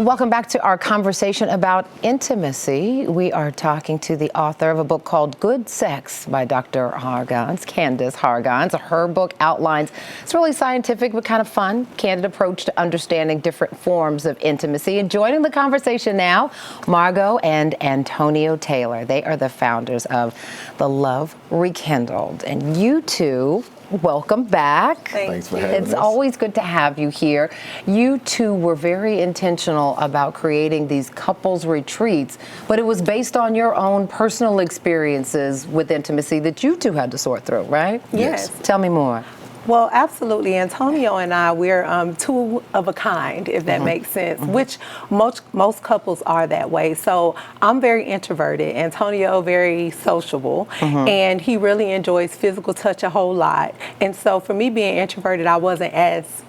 welcome back to our conversation about intimacy. We are talking to the author of a book called Good Sex by Dr. Hargans, Candace Hargans. Her book outlines, it's really scientific but kind of fun, candid approach to understanding different forms of intimacy. And joining the conversation now, Margot and Antonio Taylor. They are the founders of The Love Rekindled. And you two, welcome back. Thanks for having us. It's always good to have you here. You two were very intentional about creating these couples retreats, but it was based on your own personal experiences with intimacy that you two had to sort through, right? Yes. Tell me more. Well, absolutely. Antonio and I, we're two of a kind, if that makes sense, which most couples are that way. So I'm very introverted, Antonio very sociable, and he really enjoys physical touch a whole lot. And so for me being introverted, I wasn't as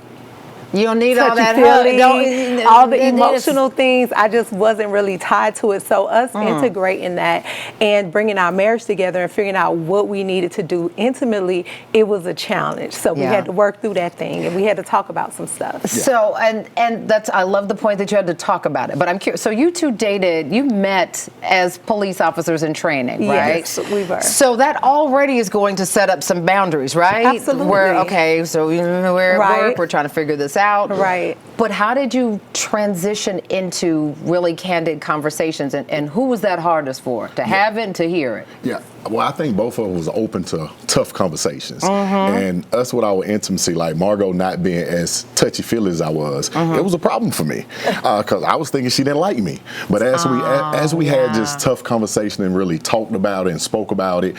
You don't need all that feeling, all the emotional things. I just wasn't really tied to it. So us integrating that and bringing our marriage together and figuring out what we needed to do intimately, it was a challenge. So we had to work through that thing, and we had to talk about some stuff. Yeah. So, and that's, I love the point that you had to talk about it. But I'm curious. So you two dated, you met as police officers in training, right? Yes, we were. So that already is going to set up some boundaries, right? Absolutely. Okay, so we're at work, we're trying to figure this out. Right. But how did you transition into really candid conversations, and who was that hardest for? To have it and to hear it? Yeah. Well, I think both of us was open to tough conversations. And us with our intimacy, like Margot not being as touchy-feely as I was, it was a problem for me because I was thinking she didn't like me. But as we had just tough conversation and really talked about it and spoke about it,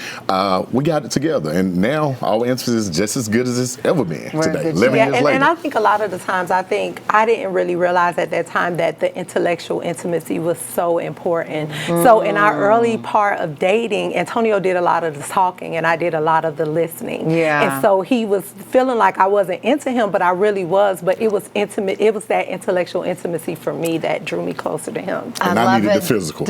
we got it together. And now our intimacy is just as good as it's ever been today, 11 years later. And I think a lot of the times, I didn't really realize at that time that the intellectual intimacy was so important. So in our early part of dating, Antonio did a lot of the talking and I did a lot of the listening. Yeah. And so he was feeling like I wasn't into him, but I really was. But it was intimate. It was that intellectual intimacy for me that drew me closer to him. And I needed the physical.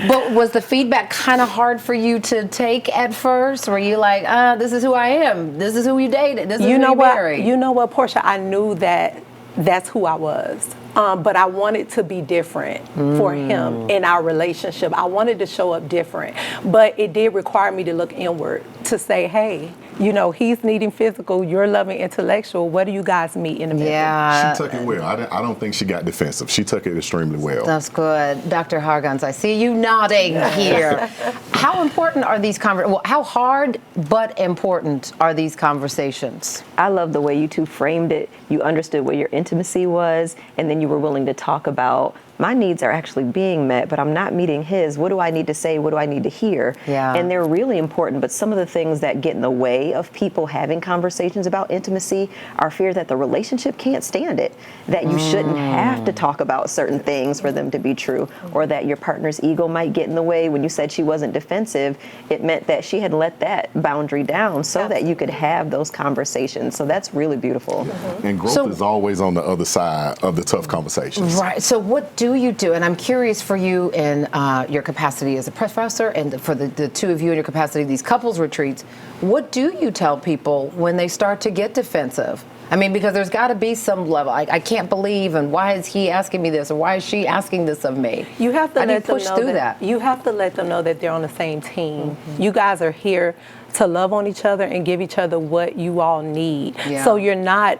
But was the feedback kind of hard for you to take at first? Were you like, this is who I am. This is who you dated. This is who you married. You know what, Portia? I knew that that's who I was. But I wanted to be different for him in our relationship. I wanted to show up different. But it did require me to look inward to say, hey, you know, he's needing physical, you're loving intellectual. What do you guys meet in the middle? Yeah. She took it well. I don't think she got defensive. She took it extremely well. That's good. Dr. Hargans, I see you nodding here. How important are these conversations? Well, how hard but important are these conversations? I love the way you two framed it. You understood what your intimacy was, and then you were willing to talk about, my needs are actually being met, but I'm not meeting his. What do I need to say? What do I need to hear? Yeah. And they're really important, but some of the things that get in the way of people having conversations about intimacy are fear that the relationship can't stand it, that you shouldn't have to talk about certain things for them to be true, or that your partner's ego might get in the way. When you said she wasn't defensive, it meant that she had let that boundary down so that you could have those conversations. So that's really beautiful. And growth is always on the other side of the tough conversations. Right. So what do you do? And I'm curious for you in your capacity as a professor and for the two of you in your capacity of these couples retreats, what do you tell people when they start to get defensive? I mean, because there's got to be some level. I can't believe, and why is he asking me this, or why is she asking this of me? You have to let them push know through that. You have to let them know that they're on the same team. You guys are here to love on each other and give each other what you all need. Yeah. So you're not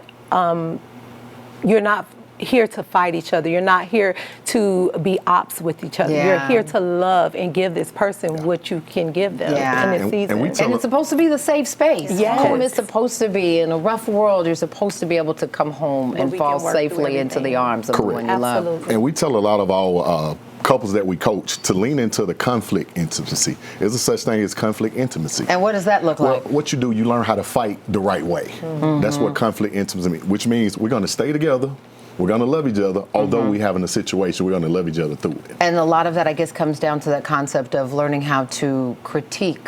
here to fight each other. You're not here to be ops with each other. Yeah. You're here to love and give this person what you can give them in this season. And it's supposed to be the safe space. Yes. Home is supposed to be, in a rough world, you're supposed to be able to come home and fall safely into the arms of the one you love. And we tell a lot of our couples that we coach to lean into the conflict intimacy. There's a such thing as conflict intimacy. And what does that look like? What you do, you learn how to fight the right way. That's what conflict intimacy means, which means we're going to stay together. We're going to love each other. Although we have in a situation, we're going to love each other through it. And a lot of that, I guess, comes down to that concept of learning how to critique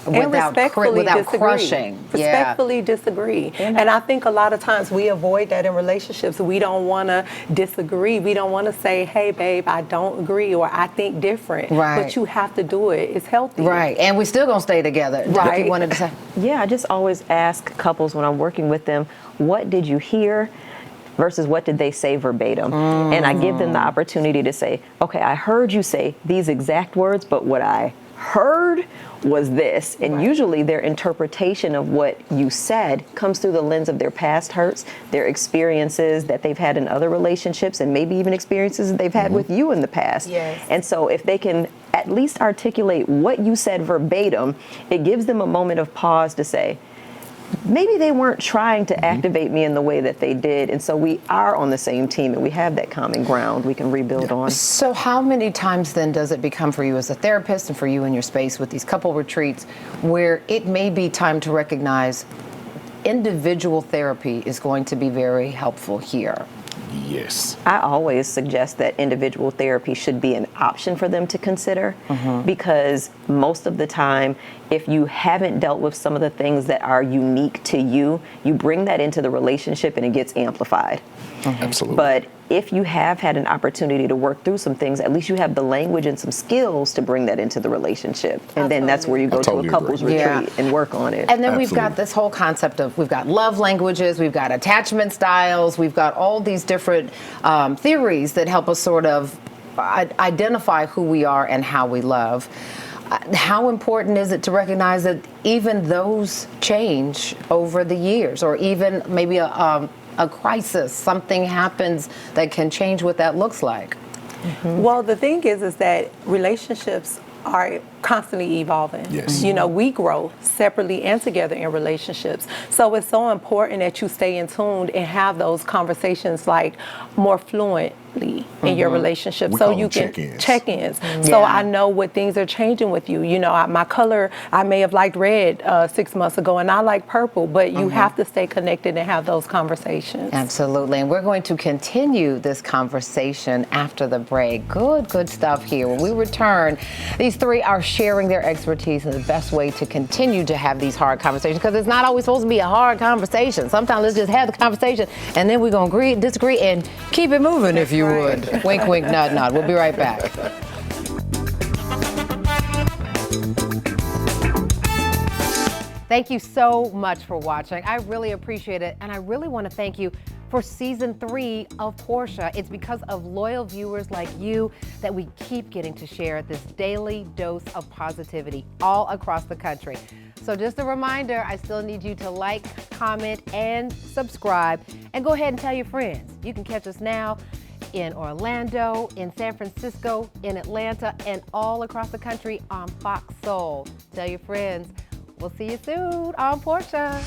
without crushing. Respectfully disagree. And I think a lot of times we avoid that in relationships. We don't want to disagree. We don't want to say, hey, babe, I don't agree, or I think different. Right. But you have to do it. It's healthy. Right. And we're still going to stay together. Right. You wanted to say. Yeah, I just always ask couples when I'm working with them, what did you hear? versus what did they say verbatim. And I give them the opportunity to say, okay, I heard you say these exact words, but what I heard was this. And usually their interpretation of what you said comes through the lens of their past hurts, their experiences that they've had in other relationships, and maybe even experiences that they've had with you in the past. Yes. And so if they can at least articulate what you said verbatim, it gives them a moment of pause to say, maybe they weren't trying to activate me in the way that they did. And so we are on the same team and we have that common ground we can rebuild on. So how many times then does it become for you as a therapist and for you in your space with these couple retreats where it may be time to recognize individual therapy is going to be very helpful here? Yes. I always suggest that individual therapy should be an option for them to consider because most of the time, if you haven't dealt with some of the things that are unique to you, you bring that into the relationship and it gets amplified. Absolutely. But if you have had an opportunity to work through some things, at least you have the language and some skills to bring that into the relationship. And then that's where you go totally to a couples agree. retreat and work on it. And then we've got Absolutely. this whole concept of, we've got love languages, we've got attachment styles, we've got all these different theories that help us sort of identify who we are and how we love. How important is it to recognize that even those change over the years, or even maybe a crisis, something happens that can change what that looks like? Well, the thing is that relationships are constantly evolving. Yes. You know, we grow separately and together in relationships. So it's so important that you stay in tune and have those conversations like more fluently in your relationship. We so call you them can check-ins. So Yeah. I know what things are changing with you. You know, my color, I may have liked red 6 months ago and I like purple, but you have to stay connected and have those conversations. Absolutely. And we're going to continue this conversation after the break. Good stuff here. When we return, these three are sharing their expertise and the best way to continue to have these hard conversations, because it's not always supposed to be a hard conversation. Sometimes let's just have the conversation and then we're going to agree, disagree, and keep it moving, if you would. Wink, wink, nod, nod. We'll be right back. Thank you so much for watching. I really appreciate it. And I really want to thank you for season 3 of Portia. It's because of loyal viewers like you that we keep getting to share this daily dose of positivity all across the country. So just a reminder, I still need you to like, comment, and subscribe. And go ahead and tell your friends. You can catch us now in Orlando, in San Francisco, in Atlanta, and all across the country on Fox Soul. Tell your friends. We'll see you soon on Portia.